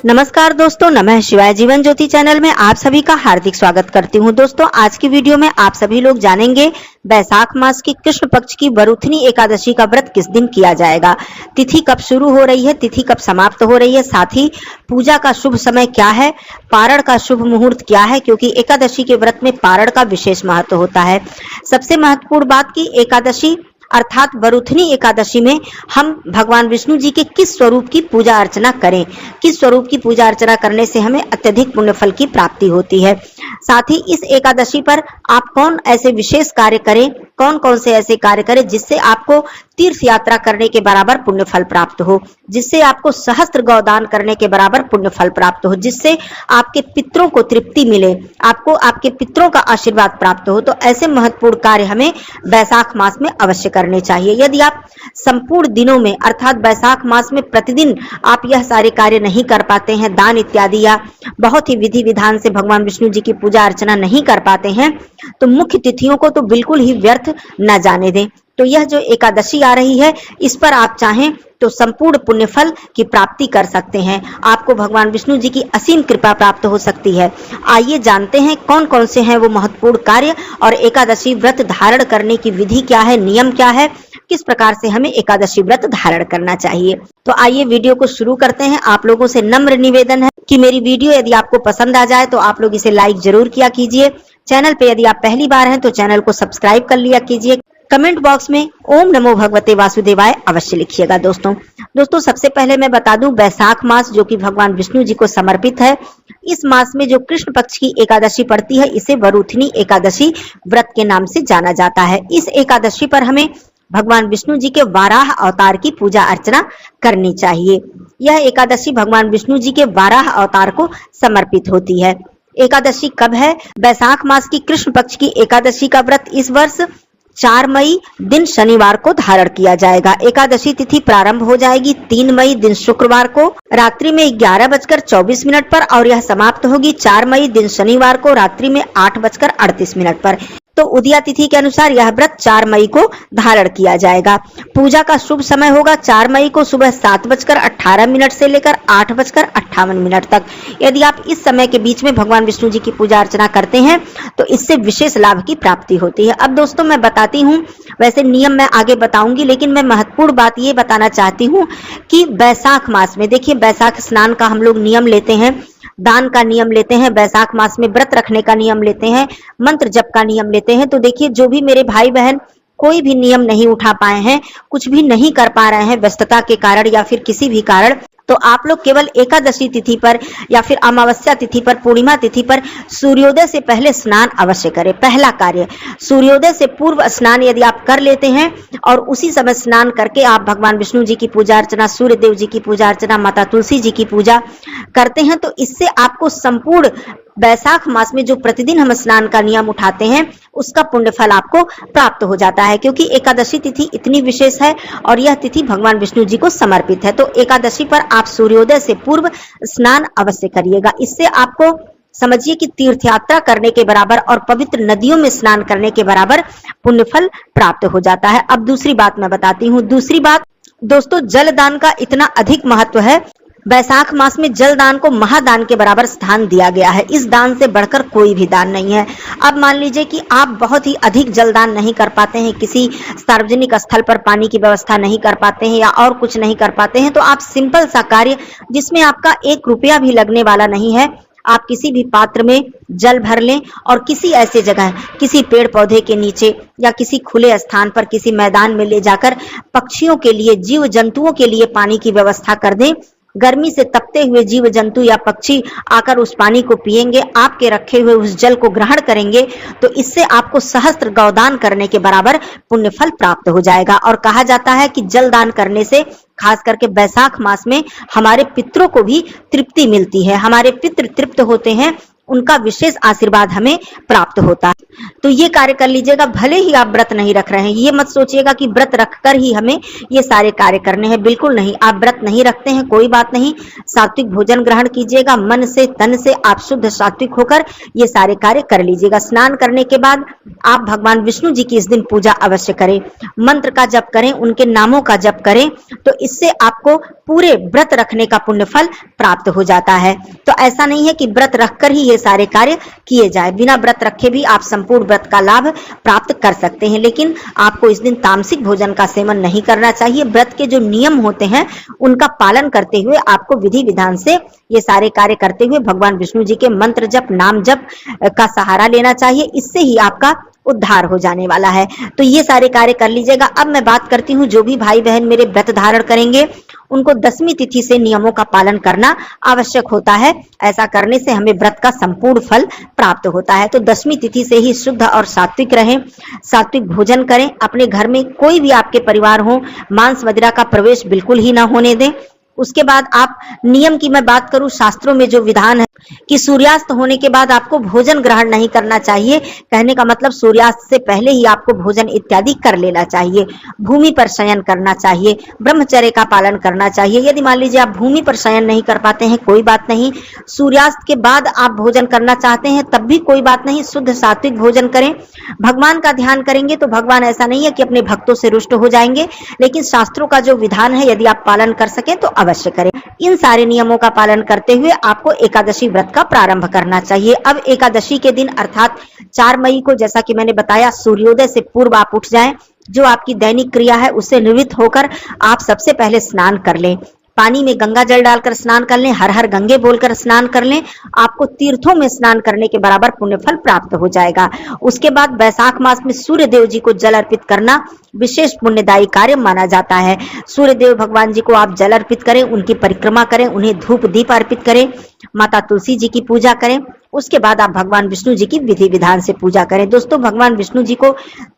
नमस्कार दोस्तों, नमः शिवाय। जीवन ज्योति चैनल में आप सभी का हार्दिक स्वागत करती हूं। दोस्तों, आज की वीडियो में आप सभी लोग जानेंगे बैसाख मास की कृष्ण पक्ष की वरुथनी एकादशी का व्रत किस दिन किया जाएगा, तिथि कब शुरू हो रही है, तिथि कब समाप्त हो रही है, साथ ही पूजा का शुभ समय क्या है, पारण का शुभ मुहूर्त क्या है, क्योंकि एकादशी के व्रत में पारण का विशेष महत्व होता है। सबसे महत्वपूर्ण बात की एकादशी अर्थात वरुथनी एकादशी में हम भगवान विष्णु जी के किस स्वरूप की पूजा अर्चना करें, किस स्वरूप की पूजा अर्चना करने से हमें अत्यधिक पुण्य फल की प्राप्ति होती है। साथ ही इस एकादशी पर आप कौन ऐसे विशेष कार्य करें, कौन कौन से ऐसे कार्य करें जिससे आपको तीर्थ यात्रा करने के बराबर पुण्य फल प्राप्त हो, जिससे आपको सहस्त्र गौदान करने के बराबर पुण्य फल प्राप्त हो, जिससे आपके पितरों को तृप्ति मिले, आपको आपके पितरों का आशीर्वाद प्राप्त हो। तो ऐसे महत्वपूर्ण कार्य हमें बैसाख मास में अवश्य करने चाहिए। यदि आप संपूर्ण दिनों में अर्थात बैसाख मास में प्रतिदिन आप यह सारे कार्य नहीं कर पाते हैं, दान इत्यादि या बहुत ही विधि विधान से भगवान विष्णु जी की पूजा अर्चना नहीं कर पाते हैं, तो मुख्य तिथियों को तो बिल्कुल ही व्यर्थ न जाने दें। तो यह जो एकादशी आ रही है, इस पर आप चाहें तो संपूर्ण पुण्य फल की प्राप्ति कर सकते हैं। आपको भगवान विष्णु जी की असीम कृपा प्राप्त हो सकती है। आइए जानते हैं कौन कौन से हैं वो महत्वपूर्ण कार्य और एकादशी व्रत धारण करने की विधि क्या है, नियम क्या है, किस प्रकार से हमें एकादशी व्रत धारण करना चाहिए। तो आइए वीडियो को शुरू करते हैं। आप लोगों से नम्र निवेदन है कि मेरी वीडियो यदि आपको पसंद आ जाए तो आप लोग इसे लाइक जरूर किया कीजिए। चैनल पे यदि आप पहली बार हैं तो चैनल को सब्सक्राइब कर लिया कीजिए। कमेंट बॉक्स में ओम नमो भगवते वासुदेवाय अवश्य लिखिएगा। दोस्तों सबसे पहले मैं बता दूं, बैसाख मास जो कि भगवान विष्णु जी को समर्पित है, इस मास में जो कृष्ण पक्ष की एकादशी पड़ती है इसे वरुथनी एकादशी व्रत के नाम से जाना जाता है। इस एकादशी पर हमें भगवान विष्णु जी के वाराह अवतार की पूजा अर्चना करनी चाहिए। यह एकादशी भगवान विष्णु जी के वाराह अवतार को समर्पित होती है। एकादशी कब है? बैसाख मास की कृष्ण पक्ष की एकादशी का व्रत इस वर्ष 4 मई दिन शनिवार को धारण किया जाएगा। एकादशी तिथि प्रारंभ हो जाएगी 3 मई दिन शुक्रवार को रात्रि में 11:24 पर और यह समाप्त होगी 4 मई दिन शनिवार को रात्रि में 8:38 पर। तो उदया तिथि के अनुसार यह व्रत 4 मई को धारण किया जाएगा। पूजा का शुभ समय होगा 4 मई को सुबह 7:18 से लेकर 8:58 तक। यदि आप इस समय के बीच में भगवान विष्णु जी की पूजा अर्चना करते हैं तो इससे विशेष लाभ की प्राप्ति होती है। अब दोस्तों मैं बताती हूँ, वैसे नियम मैं आगे बताऊंगी, लेकिन मैं महत्वपूर्ण बात ये बताना चाहती हूँ कि बैसाख मास में देखिए, बैसाख स्नान का हम लोग नियम लेते हैं, दान का नियम लेते हैं, बैसाख मास में व्रत रखने का नियम लेते हैं, मंत्र जप का नियम लेते हैं। तो देखिए, जो भी मेरे भाई बहन कोई भी नियम नहीं उठा पाए हैं, कुछ भी नहीं कर पा रहे हैं व्यस्तता के कारण या फिर किसी भी कारण, तो आप लोग केवल एकादशी तिथि पर या फिर अमावस्या तिथि पर, पूर्णिमा तिथि पर सूर्योदय से पहले स्नान अवश्य करें। पहला कार्य, सूर्योदय से पूर्व स्नान यदि आप कर लेते हैं और उसी समय स्नान करके आप भगवान विष्णु जी की पूजा अर्चना, सूर्य देव जी की पूजा अर्चना, माता तुलसी जी की पूजा करते हैं, तो इससे आपको संपूर्ण बैसाख मास में जो प्रतिदिन हम स्नान का नियम उठाते हैं उसका पुण्य फल आपको प्राप्त हो जाता है। क्योंकि एकादशी तिथि इतनी विशेष है और यह तिथि भगवान विष्णु जी को समर्पित है। तो एकादशी पर आप सूर्योदय से पूर्व स्नान अवश्य करिएगा। इससे आपको समझिए कि तीर्थ यात्रा करने के बराबर और पवित्र नदियों में स्नान करने के बराबर पुण्य फल प्राप्त हो जाता है। अब दूसरी बात मैं बताती हूँ। दूसरी बात दोस्तों, जलदान का इतना अधिक महत्व है। बैसाख मास में जल दान को महादान के बराबर स्थान दिया गया है। इस दान से बढ़कर कोई भी दान नहीं है। अब मान लीजिए कि आप बहुत ही अधिक जलदान नहीं कर पाते हैं, किसी सार्वजनिक स्थल पर पानी की व्यवस्था नहीं कर पाते हैं या और कुछ नहीं कर पाते हैं, तो आप सिंपल सा कार्य जिसमें आपका 1 रुपया भी लगने वाला नहीं है, आप किसी भी पात्र में जल भर लें और किसी ऐसे जगह, किसी पेड़ पौधे के नीचे या किसी खुले स्थान पर, किसी मैदान में ले जाकर पक्षियों के लिए, जीव जंतुओं के लिए पानी की व्यवस्था कर दें। गर्मी से तपते हुए जीव जंतु या पक्षी आकर उस पानी को पिएंगे, आपके रखे हुए उस जल को ग्रहण करेंगे, तो इससे आपको सहस्त्र गौदान करने के बराबर पुण्य फल प्राप्त हो जाएगा। और कहा जाता है कि जल दान करने से खास करके बैसाख मास में हमारे पितरों को भी तृप्ति मिलती है, हमारे पितृ तृप्त होते हैं उनका विशेष आशीर्वाद हमें प्राप्त होता है। तो ये कार्य कर लीजिएगा, भले ही आप व्रत नहीं रख रहे हैं। ये मत सोचिएगा कि व्रत रखकर ही हमें ये सारे कार्य करने हैं, बिल्कुल नहीं। आप व्रत नहीं रखते हैं, कोई बात नहीं, सात्विक भोजन ग्रहण कीजिएगा, मन से तन से आप शुद्ध सात्विक होकर ये सारे कार्य कर लीजिएगा। स्नान करने के बाद आप भगवान विष्णु जी की इस दिन पूजा अवश्य करें, मंत्र का जप करें, उनके नामों का जप करें, तो इससे आपको पूरे व्रत रखने का पुण्य फल प्राप्त हो जाता है। तो ऐसा नहीं है कि व्रत रखकर ही ये सारे कार्य किए जाए, बिना व्रत रखे भी आप संपूर्ण व्रत का लाभ प्राप्त कर सकते हैं। लेकिन आपको इस दिन तामसिक भोजन का सेवन नहीं करना चाहिए। व्रत के जो नियम होते हैं उनका पालन करते हुए आपको विधि विधान से ये सारे कार्य करते हुए भगवान विष्णु जी के मंत्र जप, नाम जप का सहारा लेना चाहिए। इससे ही आपका उद्धार हो जाने वाला है। तो ये सारे कार्य कर लीजिएगा। अब मैं बात करती हूँ, जो भी भाई बहन मेरे व्रत धारण करेंगे उनको 10वीं तिथि से नियमों का पालन करना आवश्यक होता है। ऐसा करने से हमें व्रत का संपूर्ण फल प्राप्त होता है। तो 10वीं तिथि से ही शुद्ध और सात्विक रहें, सात्विक भोजन करें। अपने घर में कोई भी आपके परिवार हो, मांस वगैरह का प्रवेश बिल्कुल ही ना होने दें। उसके बाद आप नियम की मैं बात करूं, शास्त्रों में जो विधान है कि सूर्यास्त होने के बाद आपको भोजन ग्रहण नहीं करना चाहिए। कहने का मतलब सूर्यास्त से पहले ही आपको भोजन इत्यादि कर लेना चाहिए। भूमि पर शयन करना चाहिए, ब्रह्मचर्य का पालन करना चाहिए। यदि मान लीजिए आप भूमि पर शयन नहीं कर पाते हैं, कोई बात नहीं, सूर्यास्त के बाद आप भोजन करना चाहते हैं तब भी कोई बात नहीं, शुद्ध सात्विक भोजन करें। भगवान का ध्यान करेंगे तो भगवान ऐसा नहीं है कि अपने भक्तों से रुष्ट हो जाएंगे, लेकिन शास्त्रों का जो विधान है यदि आप पालन कर सकें तो अवश्य करें। इन सारे नियमों का पालन करते हुए आपको एकादशी व्रत का प्रारंभ करना चाहिए। अब एकादशी के दिन अर्थात 4 मई को, जैसा कि मैंने बताया, सूर्योदय से पूर्व आप उठ जाएं। जो आपकी दैनिक क्रिया है उससे निवृत्त होकर आप सबसे पहले स्नान कर लें। पानी में गंगा जल डालकर स्नान कर लें, हर हर गंगे बोलकर स्नान कर लें। आपको तीर्थों में स्नान करने के बराबर पुण्य फल प्राप्त हो जाएगा। उसके बाद वैशाख मास में सूर्य देव जी को जल अर्पित करना विशेष पुण्यदायी कार्य माना जाता है। सूर्य देव भगवान जी को आप जल अर्पित करें, उनकी परिक्रमा करें, उन्हें धूप दीप अर्पित करें, माता तुलसी जी की पूजा करें। उसके बाद आप भगवान विष्णु जी की विधि विधान से पूजा करें। दोस्तों, भगवान विष्णु जी को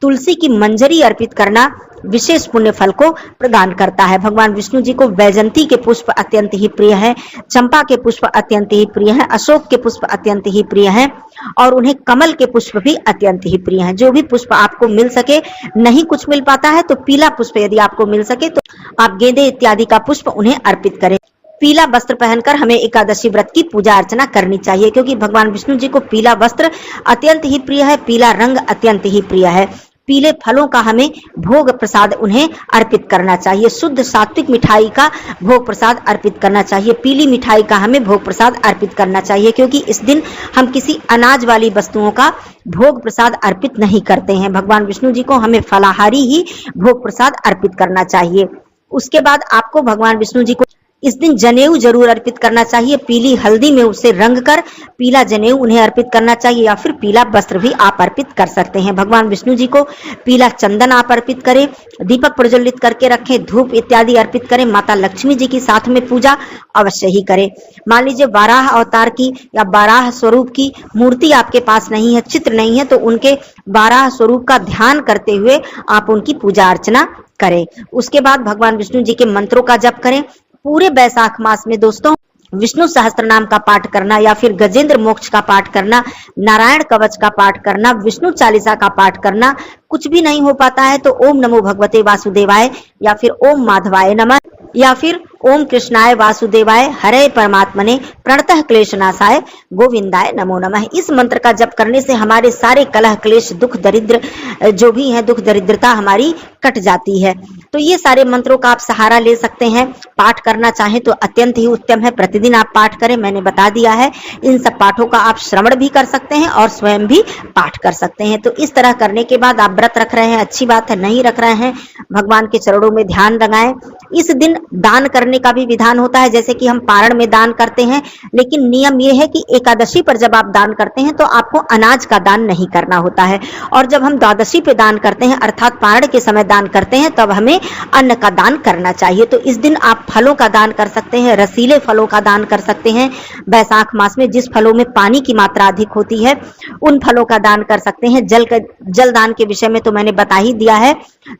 तुलसी की मंजरी अर्पित करना विशेष पुण्य फल को प्रदान करता है। भगवान विष्णु जी को वैजंती के पुष्प अत्यंत ही प्रिय है, चंपा के पुष्प अत्यंत ही प्रिय है, अशोक के पुष्प अत्यंत ही प्रिय है और उन्हें कमल के पुष्प भी अत्यंत ही प्रिय हैं। जो भी पुष्प आपको मिल सके, नहीं कुछ मिल पाता है तो पीला पुष्प यदि आपको मिल सके तो आप गेंदे इत्यादि का पुष्प उन्हें अर्पित करें। पीला वस्त्र पहनकर हमें एकादशी व्रत की पूजा अर्चना करनी चाहिए, क्योंकि भगवान विष्णु जी को पीला वस्त्र अत्यंत ही प्रिय है, पीला रंग अत्यंत ही प्रिय है। पीले फलों का हमें भोग प्रसाद उन्हें अर्पित करना चाहिए। शुद्ध सात्विक मिठाई का भोग प्रसाद अर्पित करना चाहिए। पीली मिठाई का हमें भोग प्रसाद अर्पित करना चाहिए, क्योंकि इस दिन हम किसी अनाज वाली वस्तुओं का भोग प्रसाद अर्पित नहीं करते हैं। भगवान विष्णु जी को हमें फलाहारी ही भोग प्रसाद अर्पित करना चाहिए। उसके बाद आपको भगवान विष्णु जी को इस दिन जनेऊ जरूर अर्पित करना चाहिए। पीली हल्दी में उसे रंग कर पीला जनेऊ उन्हें अर्पित करना चाहिए, या फिर पीला वस्त्र भी आप अर्पित कर सकते हैं। भगवान विष्णु जी को पीला चंदन आप अर्पित करें, दीपक प्रज्वलित करके रखें, धूप इत्यादि अर्पित करें। माता लक्ष्मी जी की साथ में पूजा अवश्य ही करें। मान लीजिए वाराह अवतार की या वाराह स्वरूप की मूर्ति आपके पास नहीं है, चित्र नहीं है, तो उनके वाराह स्वरूप का ध्यान करते हुए आप उनकी पूजा अर्चना करें। उसके बाद भगवान विष्णु जी के मंत्रों का जप करें। पूरे वैशाख मास में दोस्तों विष्णु सहस्त्र नाम का पाठ करना, या फिर गजेंद्र मोक्ष का पाठ करना, नारायण कवच का पाठ करना, विष्णु चालीसा का पाठ करना कुछ भी नहीं हो पाता है तो ओम नमो भगवते वासुदेवाय, या फिर ओम माधवाय नमः, या फिर ओम कृष्णाय वासुदेवाय हरे परमात्मने प्रणतः क्लेशनाशाय गोविंदाय नमो नमः। इस मंत्र का जप करने से हमारे सारे कलह क्लेश दुख दरिद्र जो भी है, दुख दरिद्रता हमारी कट जाती है। तो ये सारे मंत्रों का आप सहारा ले सकते हैं। पाठ करना चाहें तो अत्यंत ही उत्तम है, प्रतिदिन आप पाठ करें, मैंने बता दिया है। इन सब पाठों का आप श्रवण भी कर सकते हैं और स्वयं भी पाठ कर सकते हैं। तो इस तरह करने के बाद आप व्रत रख रहे हैं, अच्छी बात है, नहीं रख रहे हैं, भगवान के चरणों में ध्यान लगाएं। इस दिन दान करने का भी विधान होता है, जैसे कि हम पारण में दान करते हैं, लेकिन नियम यह है कि एकादशी पर जब आप दान करते हैं तो आपको अनाज का दान नहीं करना होता है, और जब हम द्वादशी पे दान करते हैं अर्थात पारण के समय दान करते हैं तब हमें अन्न का दान करना चाहिए। तो इस दिन आप फलों का दान कर सकते हैं, रसीले फलों का दान कर सकते हैं। वैशाख मास में जिस फलों में पानी की मात्रा अधिक होती है उन फलों का दान कर सकते हैं। जल दान के विषय में तो मैंने बता ही दिया है।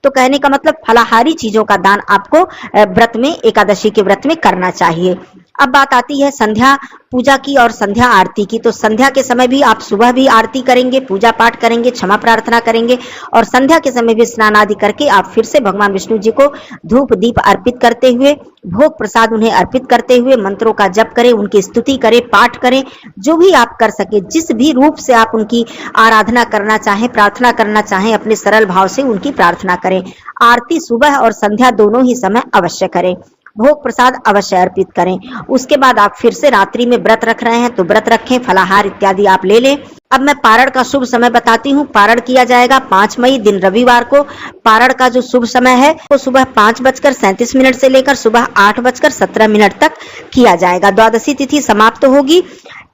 तो कहने का मतलब फलाहारी चीजों का दान आपको व्रत में, एकादशी के व्रत में करना चाहिए। अब बात आती है संध्या पूजा की और संध्या आरती की। तो संध्या के समय भी आप सुबह भी आरती करेंगे, पूजा पाठ करेंगे, क्षमा प्रार्थना करेंगे और संध्या के समय भी स्नान आदि करके आप फिर से भगवान विष्णु जी को धूप दीप अर्पित करते हुए, भोग प्रसाद उन्हें अर्पित करते हुए मंत्रों का जप करें, उनकी स्तुति करें, पाठ करें, जो भी आप कर सके, जिस भी रूप से आप उनकी आराधना करना चाहें, प्रार्थना करना चाहें, अपने सरल भाव से उनकी प्रार्थना करें। आरती सुबह और संध्या दोनों ही समय अवश्य करें। भोग प्रसाद अवश्य अर्पित करें। उसके बाद आप फिर से रात्रि में व्रत रख रहे हैं तो व्रत रखें, फलाहार इत्यादि आप ले लें। अब मैं पारण का शुभ समय बताती हूँ। पारण किया जाएगा 5 मई दिन रविवार को। पारण का जो शुभ समय है वो सुबह 5:37 से लेकर सुबह 8:17 तक किया जाएगा। द्वादशी तिथि समाप्त होगी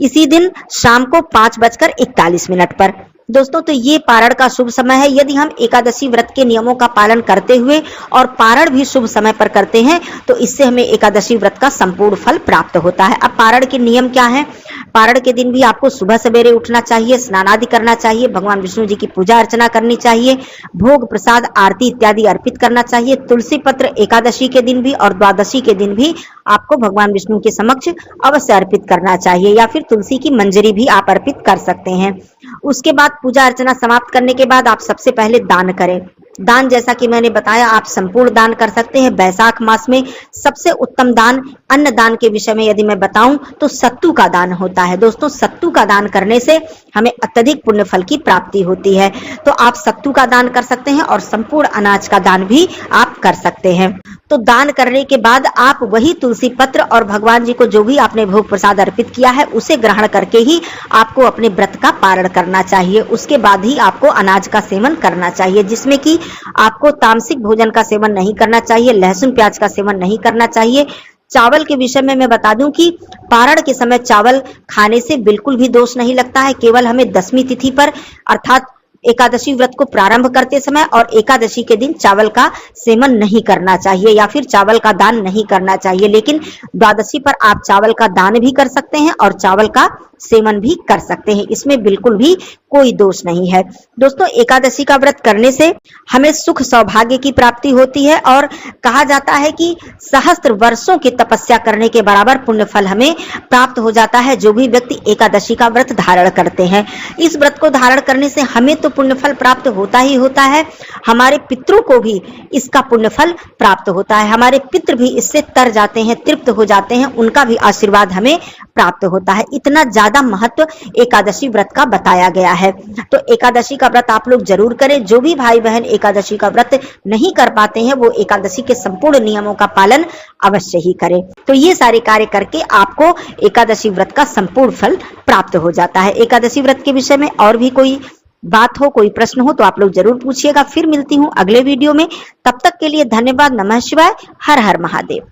इसी दिन शाम को 5:41 पर। दोस्तों, तो ये पारण का शुभ समय है। यदि हम एकादशी व्रत के नियमों का पालन करते हुए और पारण भी शुभ समय पर करते हैं तो इससे हमें एकादशी व्रत का संपूर्ण फल प्राप्त होता है। अब पारण के नियम क्या हैं? पारण के दिन भी आपको सुबह सवेरे उठना चाहिए, स्नान आदि करना चाहिए, भगवान विष्णु जी की पूजा अर्चना करनी चाहिए, भोग प्रसाद आरती इत्यादि अर्पित करना चाहिए। तुलसी पत्र एकादशी के दिन भी और द्वादशी के दिन भी आपको भगवान विष्णु के समक्ष अवश्य अर्पित करना चाहिए, या फिर तुलसी की मंजरी भी आप अर्पित कर सकते हैं। उसके बाद पूजा अर्चना समाप्त करने के बाद आप सबसे पहले दान करें। दान जैसा कि मैंने बताया आप संपूर्ण दान कर सकते हैं। बैसाख मास में सबसे उत्तम दान, अन्न दान के विषय में यदि मैं बताऊं तो सत्तू का दान होता है। दोस्तों, सत्तू का दान करने से हमें अत्यधिक पुण्य फल की प्राप्ति होती है। तो आप सत्तू का दान कर सकते हैं और संपूर्ण अनाज का दान भी आप कर सकते हैं। तो दान करने के बाद आप वही तुलसी पत्र और भगवान जी को जो भी आपने भोग प्रसाद अर्पित किया है उसे ग्रहण करके ही आपको अपने व्रत का पारण करना चाहिए। उसके बाद ही आपको अनाज का सेवन करना चाहिए, जिसमें कि आपको तामसिक भोजन का सेवन नहीं करना चाहिए, लहसुन प्याज का सेवन नहीं करना चाहिए। चावल के विषय में मैं बता दूं कि पारण के समय चावल खाने से बिल्कुल भी दोष नहीं लगता है। केवल हमें 10वीं तिथि पर अर्थात एकादशी व्रत को प्रारंभ करते समय और एकादशी के दिन चावल का सेवन नहीं करना चाहिए या फिर चावल का दान नहीं करना चाहिए। लेकिन द्वादशी पर आप चावल का दान भी कर सकते हैं और चावल का सेवन भी कर सकते हैं, इसमें बिल्कुल भी कोई दोष नहीं है। दोस्तों, एकादशी का व्रत करने से हमें सुख सौभाग्य की प्राप्ति होती है और कहा जाता है कि सहस्त्र वर्षों की तपस्या करने के बराबर पुण्य फल हमें प्राप्त हो जाता है जो भी व्यक्ति एकादशी का व्रत धारण करते हैं। इस व्रत को धारण करने से हमें तो पुण्य फल प्राप्त होता ही होता है, हमारे पितरों को भी इसका पुण्य फल प्राप्त होता है। हमारे पितृ भी इससे तर जाते हैं, तृप्त हो जाते हैं, उनका भी आशीर्वाद हमें प्राप्त होता है। इतना ज्यादा महत्व एकादशी व्रत का बताया गया है। तो एकादशी का व्रत आप लोग जरूर करें। जो भी भाई बहन एकादशी का व्रत नहीं कर पाते हैं वो एकादशी के संपूर्ण नियमों का पालन अवश्य ही करें। तो ये सारे कार्य करके आपको एकादशी व्रत का संपूर्ण फल प्राप्त हो जाता है। एकादशी व्रत के विषय में और भी कोई बात हो, कोई प्रश्न हो तो आप लोग जरूर पूछिएगा। फिर मिलती हूँ अगले वीडियो में। तब तक के लिए धन्यवाद। नमः शिवाय। हर हर महादेव।